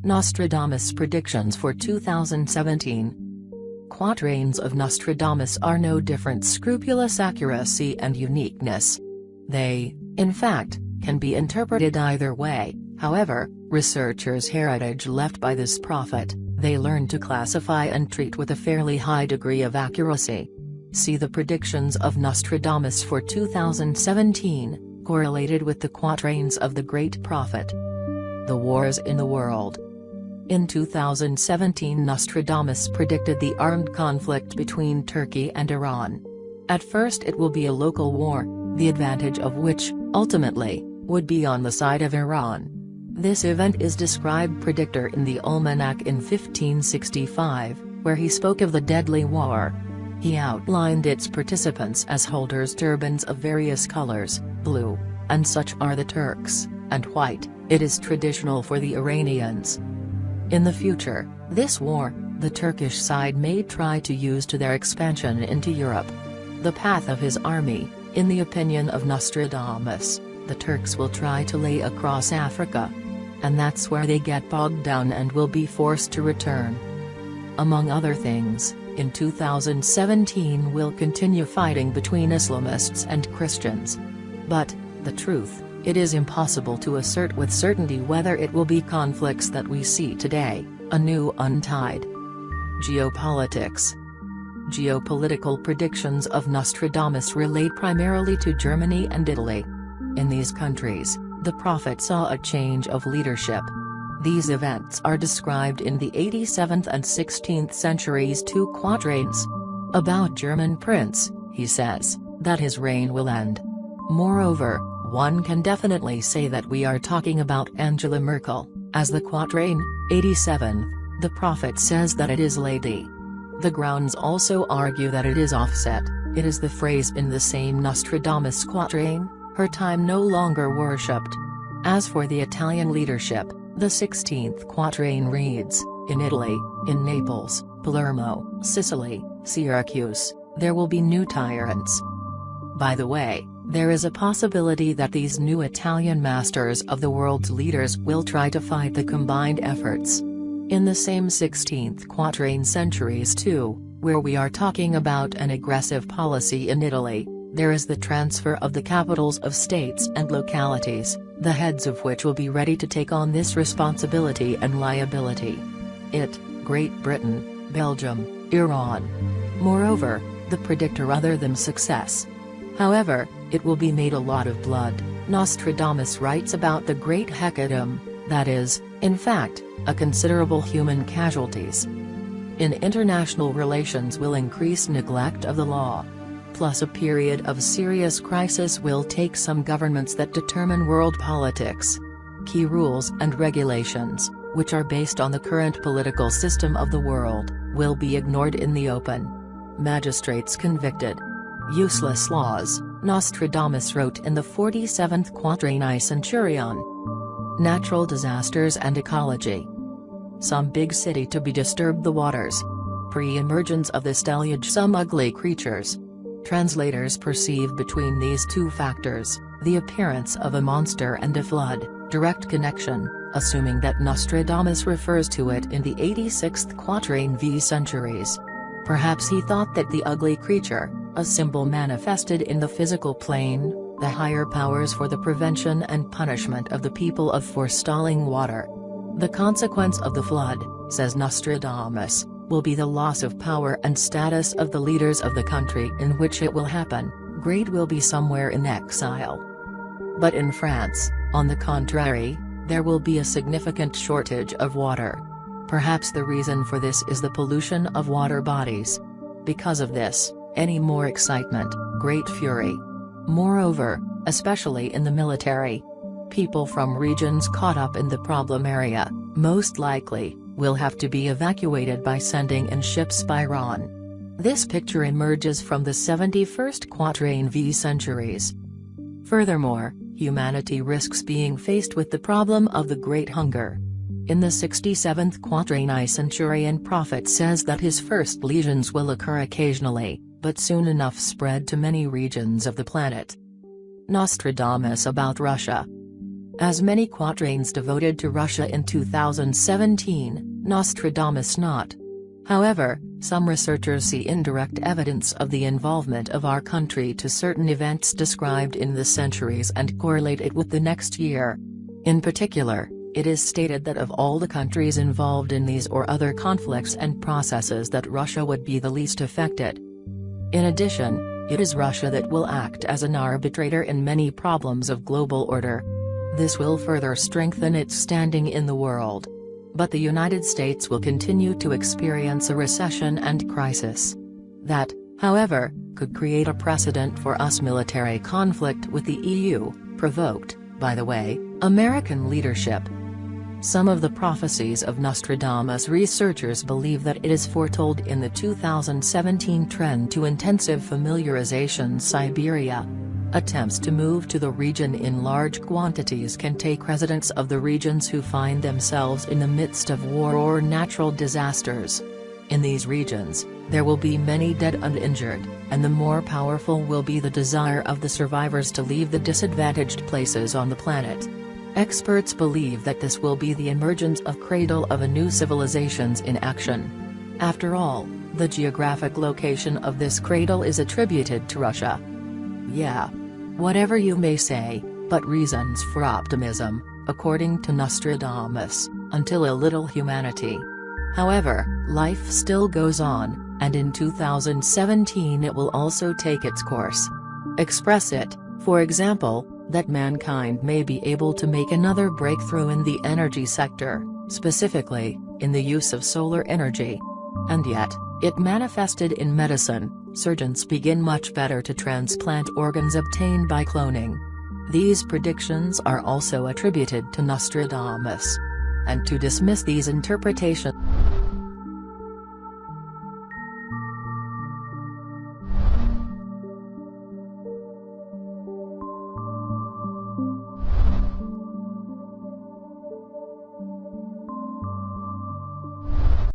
Nostradamus Predictions for 2017. Quatrains of Nostradamus are no different scrupulous accuracy and uniqueness. They, in fact, can be interpreted either way. However, researchers' heritage left by this prophet, they learned to classify and treat with a fairly high degree of accuracy. See the predictions of Nostradamus for 2017, correlated with the quatrains of the great prophet. The wars in the world. In 2017, Nostradamus predicted the armed conflict between Turkey and Iran. At first it will be a local war, the advantage of which, ultimately, would be on the side of Iran. This event is described predictor in the Almanac in 1565, where he spoke of the deadly war. He outlined its participants as holders turbans of various colors, blue, and such are the Turks, and white, it is traditional for the Iranians. In the future, this war, the Turkish side may try to use to their expansion into Europe. The path of his army, in the opinion of Nostradamus, the Turks will try to lay across Africa. And that's where they get bogged down and will be forced to return. Among other things, in 2017 we'll continue fighting between Islamists and Christians. But, the truth, it is impossible to assert with certainty whether it will be conflicts that we see today, a new untide. Geopolitics. Geopolitical predictions of Nostradamus relate primarily to Germany and Italy. In these countries, the prophet saw a change of leadership. These events are described in the 87th and 16th centuries two quatrains. About German prince, he says, that his reign will end. Moreover, one can definitely say that we are talking about Angela Merkel, as the quatrain, 87, the prophet says that it is Lady. The grounds also argue that it is offset, it is the phrase in the same Nostradamus quatrain, her time no longer worshipped. As for the Italian leadership, the 16th quatrain reads, in Italy, in Naples, Palermo, Sicily, Syracuse, there will be new tyrants. By the way, there is a possibility that these new Italian masters of the world's leaders will try to fight the combined efforts. In the same 16th quatrain centuries too, where we are talking about an aggressive policy in Italy, there is the transfer of the capitals of states and localities, the heads of which will be ready to take on this responsibility and liability. Great Britain, Belgium, Iran. Moreover, the predictor other than success. However, it will be made a lot of blood. Nostradamus writes about the great hecatomb, that is, in fact, a considerable human casualties. In international relations will increase neglect of the law. Plus a period of serious crisis will take some governments that determine world politics. Key rules and regulations, which are based on the current political system of the world, will be ignored in the open. Magistrates convicted. Useless laws, Nostradamus wrote in the 47th quatrain I Centurion. Natural disasters and ecology. Some big city to be disturbed the waters. Pre-emergence of this deluge some ugly creatures. Translators perceive between these two factors, the appearance of a monster and a flood, direct connection, assuming that Nostradamus refers to it in the 86th quatrain v centuries. Perhaps he thought that the ugly creature, a symbol manifested in the physical plane, the higher powers for the prevention and punishment of the people of forestalling water. The consequence of the flood, says Nostradamus, will be the loss of power and status of the leaders of the country in which it will happen, great will be somewhere in exile. But in France, on the contrary, there will be a significant shortage of water. Perhaps the reason for this is the pollution of water bodies. Because of this, any more excitement, great fury. Moreover, especially in the military, people from regions caught up in the problem area, most likely, will have to be evacuated by sending in ships by Iran. This picture emerges from the 71st quatrain v centuries. Furthermore, humanity risks being faced with the problem of the Great Hunger. In the 67th quatrain I Centurion prophet says that his first lesions will occur occasionally, but soon enough spread to many regions of the planet. Nostradamus about Russia. as many quatrains devoted to Russia in 2017, Nostradamus not. However, some researchers see indirect evidence of the involvement of our country to certain events described in the centuries and correlate it with the next year. In particular, it is stated that of all the countries involved in these or other conflicts and processes that Russia would be the least affected. In addition, it is Russia that will act as an arbitrator in many problems of global order. This will further strengthen its standing in the world. But the United States will continue to experience a recession and crisis. That, however, could create a precedent for us military conflict with the EU, provoked, by the way, American leadership. Some of the prophecies of Nostradamus researchers believe that it is foretold in the 2017 trend to intensive familiarization Siberia. Attempts to move to the region in large quantities can take residents of the regions who find themselves in the midst of war or natural disasters. In these regions, there will be many dead and injured, and the more powerful will be the desire of the survivors to leave the disadvantaged places on the planet. Experts believe that this will be the emergence of cradle of a new civilizations in action. After all, the geographic location of this cradle is attributed to Russia. Yeah. Whatever you may say, but reasons for optimism, according to Nostradamus, until a little humanity. However, life still goes on, and in 2017 it will also take its course. Express it, for example, that mankind may be able to make another breakthrough in the energy sector, specifically, in the use of solar energy. And yet, it manifested in medicine. Surgeons begin much better to transplant organs obtained by cloning. These predictions are also attributed to Nostradamus. And to dismiss these interpretations